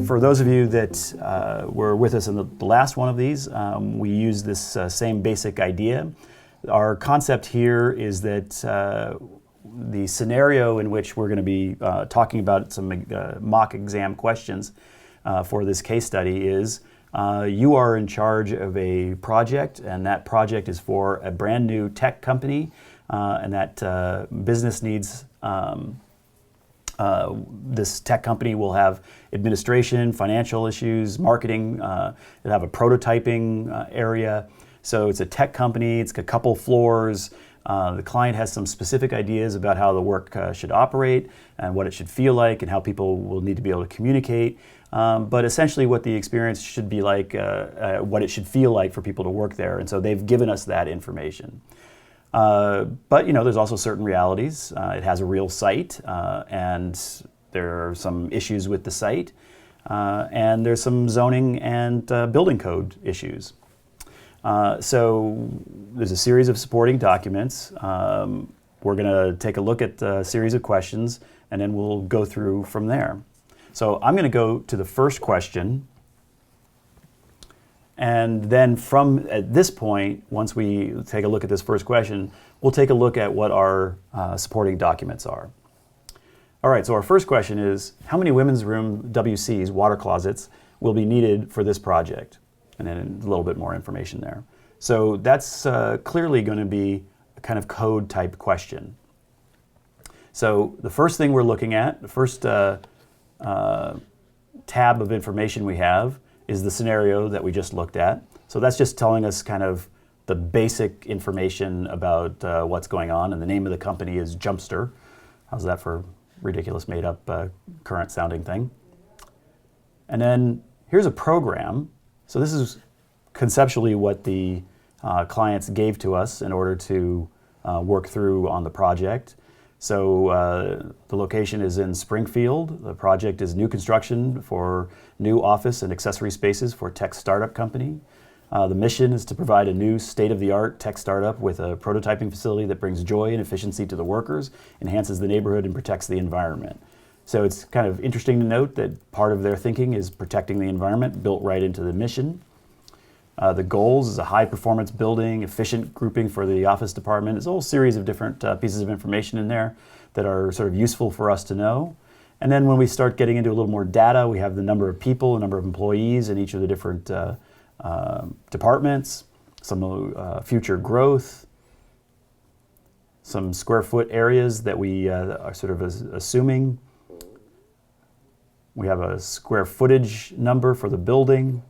For those of you that were with us in the last one of these, we use this same basic idea. Our concept here is that the scenario in which we're going to be talking about some mock exam questions for this case study is you are in charge of a project, and that project is for a brand new tech company, and that business needs this tech company will have administration, financial issues, marketing, it'll have a prototyping area. So it's a tech company, it's a couple floors. The client has some specific ideas about how the work should operate and what it should feel like and how people will need to be able to communicate. But essentially what the experience should be like, what it should feel like for people to work there. And so they've given us that information. But there's also certain realities. It has a real site, and there are some issues with the site, and there's some zoning and building code issues. So there's a series of supporting documents. We're going to take a look at a series of questions, and then we'll go through from there. So I'm going to go to the first question. And then at this point, once we take a look at this first question, we'll take a look at what our supporting documents are. All right, so our first question is, how many women's room WCs, water closets, will be needed for this project? And then a little bit more information there. So that's clearly going to be a kind of code type question. So the first thing we're looking at, the first tab of information we have is the scenario that we just looked at. So that's just telling us kind of the basic information about what's going on, and the name of the company is JMPSTER. How's that for ridiculous made up current sounding thing? And then here's a program. So this is conceptually what the clients gave to us in order to work through on the project. So the location is in Springfield. The project is new construction for new office and accessory spaces for a tech startup company. The mission is to provide a new state-of-the-art tech startup with a prototyping facility that brings joy and efficiency to the workers, enhances the neighborhood, and protects the environment. So it's kind of interesting to note that part of their thinking is protecting the environment, built right into the mission. The goals is a high-performance building, efficient grouping for the office department. There's a whole series of different pieces of information in there that are sort of useful for us to know. And then when we start getting into a little more data, we have the number of people, the number of employees in each of the different departments, some future growth, some square foot areas that we are sort of assuming. We have a square footage number for the building,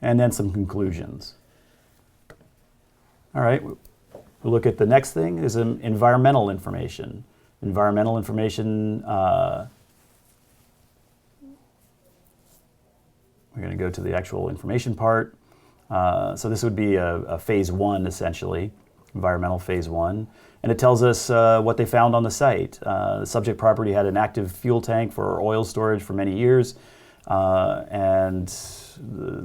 and then some conclusions. All right, we'll look at the next thing is environmental information. Environmental information, we're going to go to the actual information part. So this would be a phase one, essentially, environmental phase one. And it tells us what they found on the site. The subject property had an active fuel tank for oil storage for many years. And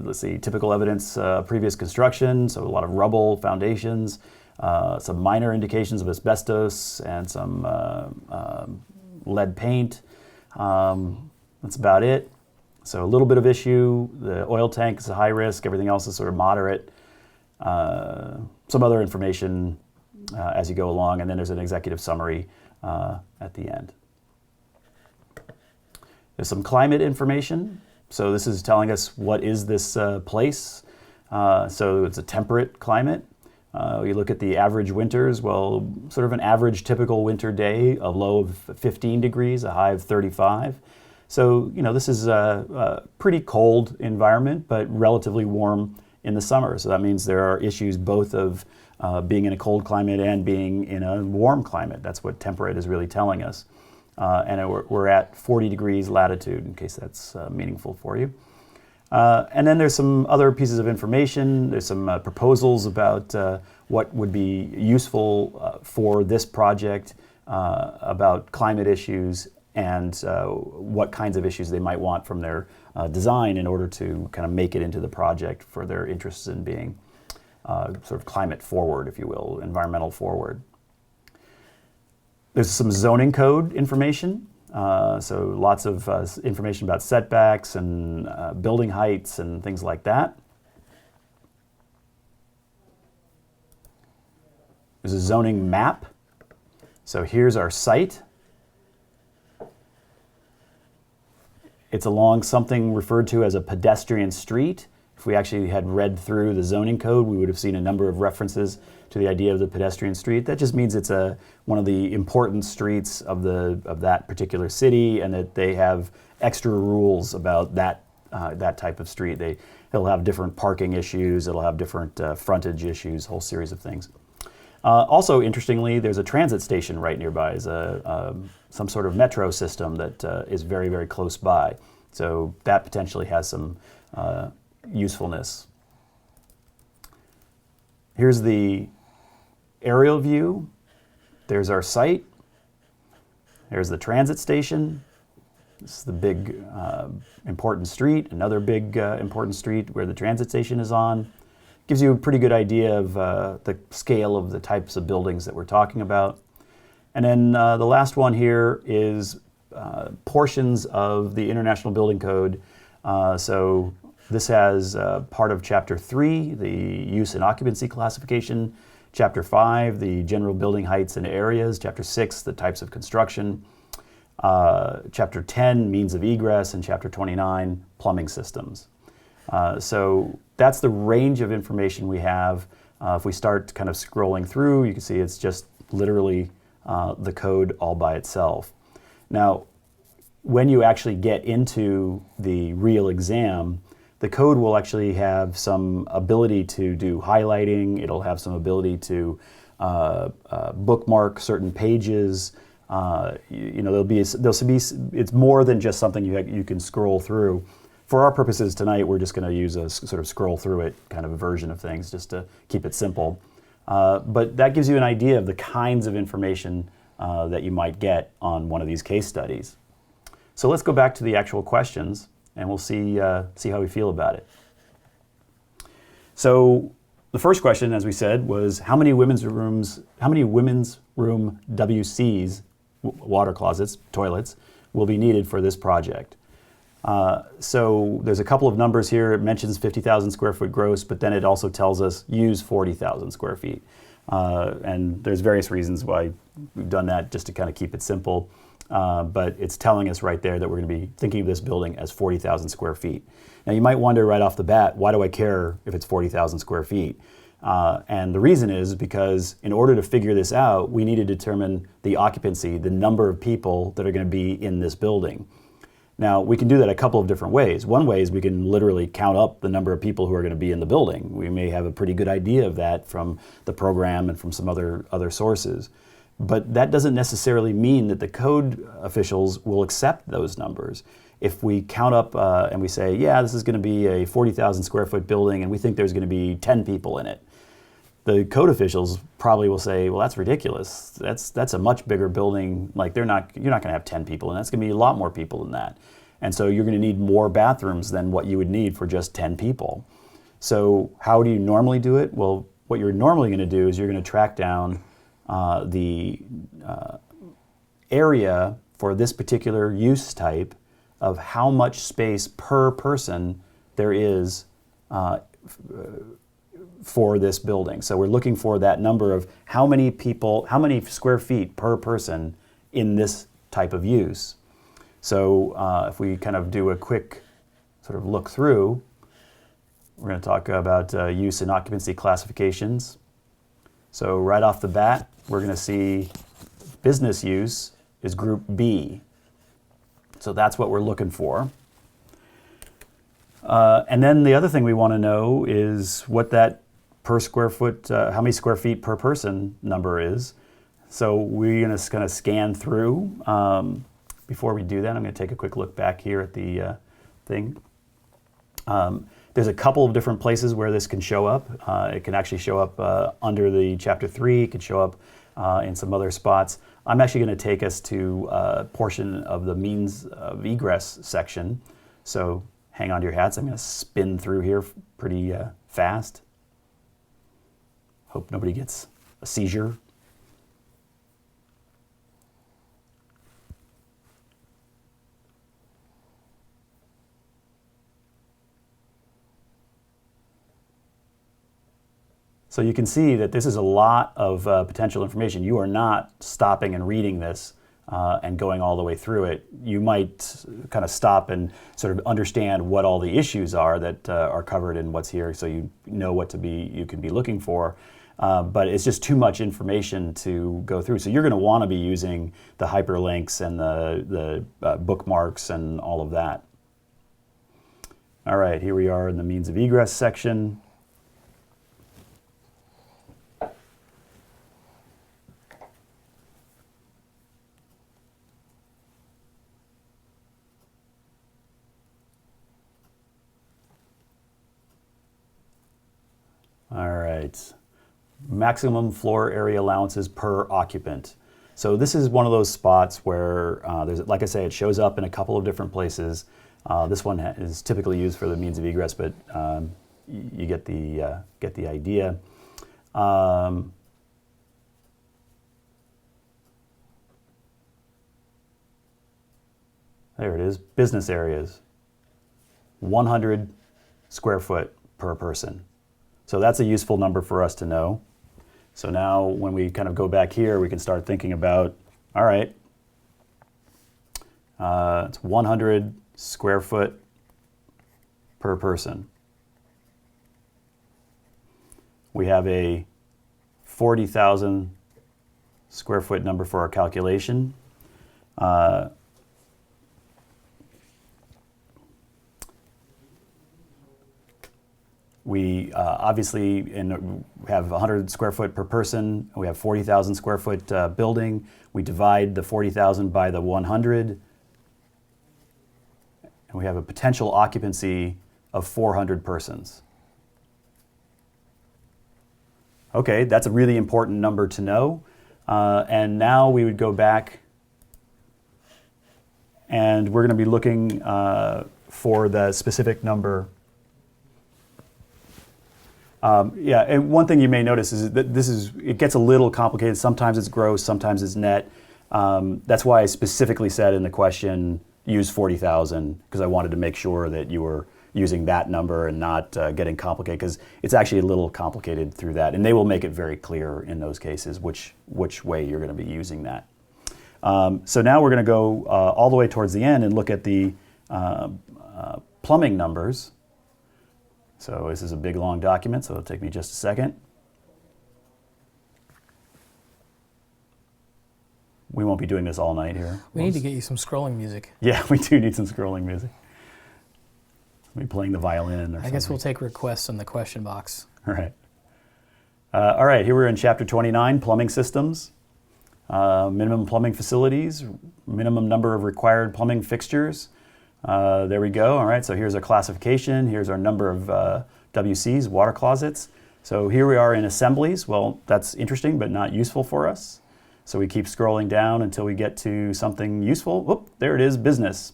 let's see, typical evidence, previous construction, so a lot of rubble, foundations, some minor indications of asbestos, and some lead paint. That's about it. So a little bit of issue. The oil tank is a high risk. Everything else is sort of moderate. Some other information as you go along, and then there's an executive summary at the end. There's some climate information. So this is telling us what is this place. So it's a temperate climate. You look at the average winters, well, sort of an average typical winter day, a low of 15 degrees, a high of 35. So, this is a pretty cold environment, but relatively warm in the summer. So that means there are issues both of being in a cold climate and being in a warm climate. That's what temperate is really telling us. And we're at 40 degrees latitude, in case that's meaningful for you. And then there's some other pieces of information. There's some proposals about what would be useful for this project, about climate issues, and what kinds of issues they might want from their design in order to kind of make it into the project for their interests in being sort of climate forward, if you will, environmental forward. There's some zoning code information. So lots of information about setbacks and building heights and things like that. There's a zoning map. So here's our site. It's along something referred to as a pedestrian street. If we actually had read through the zoning code, we would have seen a number of references to the idea of the pedestrian street. That just means it's one of the important streets of that particular city, and that they have extra rules about that type of street. It'll have different parking issues, it'll have different frontage issues, a whole series of things. Also, interestingly, there's a transit station right nearby. There's some sort of metro system that is very, very close by. So that potentially has some usefulness. Here's the aerial view. There's our site. There's the transit station. This is the big important street, another big important street where the transit station is on. Gives you a pretty good idea of the scale of the types of buildings that we're talking about. And then the last one here is portions of the International Building Code. So this has part of Chapter 3, the use and occupancy classification, Chapter 5, the general building heights and areas, Chapter 6, the types of construction, Chapter 10, means of egress, and Chapter 29, plumbing systems. So that's the range of information we have. If we start kind of scrolling through, you can see it's just literally the code all by itself. Now, when you actually get into the real exam, the code will actually have some ability to do highlighting. It'll have some ability to bookmark certain pages. It's more than just something you can scroll through. For our purposes tonight, we're just going to use a sort of scroll through it kind of a version of things just to keep it simple. But that gives you an idea of the kinds of information that you might get on one of these case studies. So let's go back to the actual questions, and we'll see how we feel about it. So the first question, as we said, was how many women's room WCs, water closets, toilets, will be needed for this project? So there's a couple of numbers here. It mentions 50,000 square foot gross, but then it also tells us use 40,000 square feet. And there's various reasons why we've done that, just to kind of keep it simple. But it's telling us right there that we're going to be thinking of this building as 40,000 square feet. Now you might wonder right off the bat, why do I care if it's 40,000 square feet? And the reason is because in order to figure this out, we need to determine the occupancy, the number of people that are going to be in this building. Now, we can do that a couple of different ways. One way is we can literally count up the number of people who are going to be in the building. We may have a pretty good idea of that from the program and from some other sources. But that doesn't necessarily mean that the code officials will accept those numbers. If we count up and we say, yeah, this is going to be a 40,000 square foot building and we think there's going to be 10 people in it, the code officials probably will say, well, that's ridiculous. That's a much bigger building. Like you're not going to have 10 people, and that's going to be a lot more people than that. And so you're going to need more bathrooms than what you would need for just 10 people. So how do you normally do it? Well, what you're normally going to do is you're going to track down the area for this particular use type of how much space per person there is for this building. So we're looking for that number of how many people, how many square feet per person in this type of use. So if we kind of do a quick sort of look through, we're going to talk about use and occupancy classifications. So right off the bat, we're going to see business use is group B. So that's what we're looking for. And then the other thing we want to know is what that per square foot, how many square feet per person number is. So we're going to kind of scan through. Before we do that, I'm going to take a quick look back here at the thing. There's a couple of different places where this can show up. It can actually show up under the Chapter 3. It can show up in some other spots. I'm actually going to take us to a portion of the means of egress section. So hang on to your hats. I'm going to spin through here pretty fast. Hope nobody gets a seizure. So you can see that this is a lot of potential information. You are not stopping and reading this and going all the way through it. You might kind of stop and sort of understand what all the issues are that are covered in what's here, so you know what you can be looking for. But it's just too much information to go through. So you're going to want to be using the hyperlinks and the bookmarks and all of that. All right, here we are in the means of egress section. All right, maximum floor area allowances per occupant. So this is one of those spots where, like I say, it shows up in a couple of different places. This one is typically used for the means of egress, but you get the idea. There it is, business areas, 100 square foot per person. So that's a useful number for us to know. So now when we kind of go back here, we can start thinking about, all right, it's 100 square foot per person. We have a 40,000 square foot number for our calculation. We obviously have 100 square foot per person. We have 40,000 square foot building. We divide the 40,000 by the 100. And we have a potential occupancy of 400 persons. Okay, that's a really important number to know. And now we would go back and we're going to be looking for the specific number. Yeah, and one thing you may notice is that it gets a little complicated. Sometimes it's gross, sometimes it's net. That's why I specifically said in the question, use 40,000, because I wanted to make sure that you were using that number and not getting complicated, because it's actually a little complicated through that. And they will make it very clear in those cases which way you're going to be using that. So now we're going to go all the way towards the end and look at the plumbing numbers. So this is a big, long document, so it'll take me just a second. We won't be doing this all night here. We need to get you some scrolling music. Yeah, we do need some scrolling music. Maybe playing the violin or something. I guess we'll take requests in the question box. All right. All right, here we're in Chapter 29, Plumbing Systems. Minimum plumbing facilities, minimum number of required plumbing fixtures. There we go. All right, so here's our classification. Here's our number of WCs, water closets. So here we are in assemblies. Well, that's interesting, but not useful for us. So we keep scrolling down until we get to something useful. Whoop, there it is, business.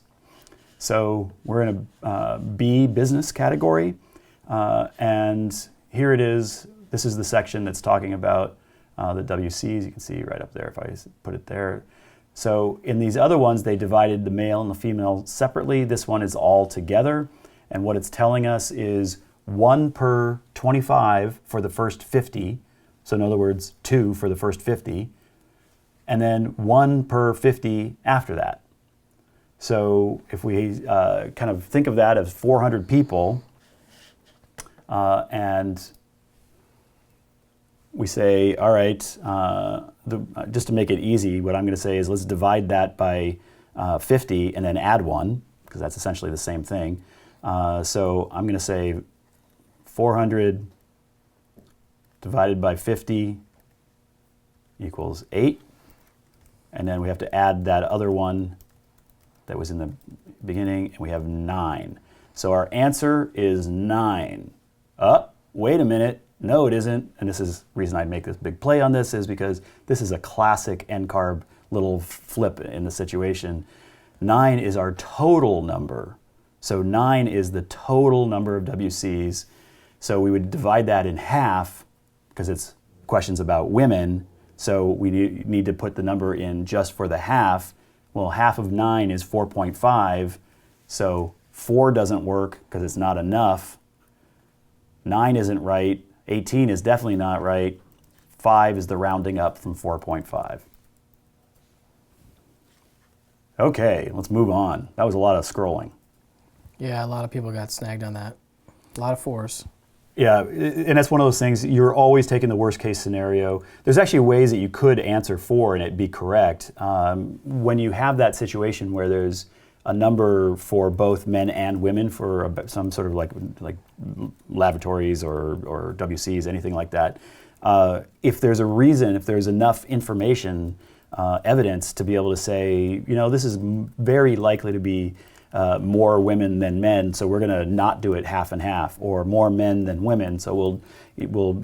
So we're in a B, business category. And here it is. This is the section that's talking about the WCs. You can see right up there if I put it there. So in these other ones, they divided the male and the female separately. This one is all together. And what it's telling us is 1 per 25 for the first 50. So in other words, 2 for the first 50. And then 1 per 50 after that. So if we kind of think of that as 400 people, and we say, all right, just to make it easy, what I'm going to say is let's divide that by 50 and then add 1, because that's essentially the same thing. So I'm going to say 400 divided by 50 equals 8. And then we have to add that other one that was in the beginning, and we have 9. So our answer is 9. Wait a minute. No, it isn't. And this is the reason I make this big play on this, is because this is a classic NCARB little flip in the situation. 9 is our total number. So 9 is the total number of WCs. So we would divide that in half, because it's questions about women. So we need to put the number in just for the half. Well, half of 9 is 4.5. So 4 doesn't work because it's not enough. 9 isn't right. 18 is definitely not right. 5 is the rounding up from 4.5. Okay, let's move on. That was a lot of scrolling. Yeah, a lot of people got snagged on that. A lot of 4s. Yeah, and that's one of those things, you're always taking the worst case scenario. There's actually ways that you could answer 4 and it'd be correct. When you have that situation where there's a number for both men and women for some sort of like lavatories or WCs, anything like that, if there's a reason, if there's enough information, evidence to be able to say, this is very likely to be more women than men, so we're going to not do it half and half, or more men than women, so we'll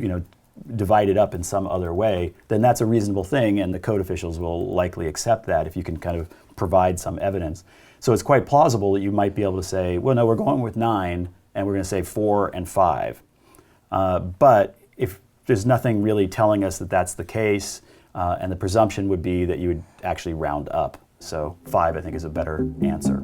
divide it up in some other way, then that's a reasonable thing, and the code officials will likely accept that if you can kind of provide some evidence. So it's quite plausible that you might be able to say, well, no, we're going with 9, and we're going to say 4 and 5. But if there's nothing really telling us that that's the case, and the presumption would be that you would actually round up. So 5, I think, is a better answer.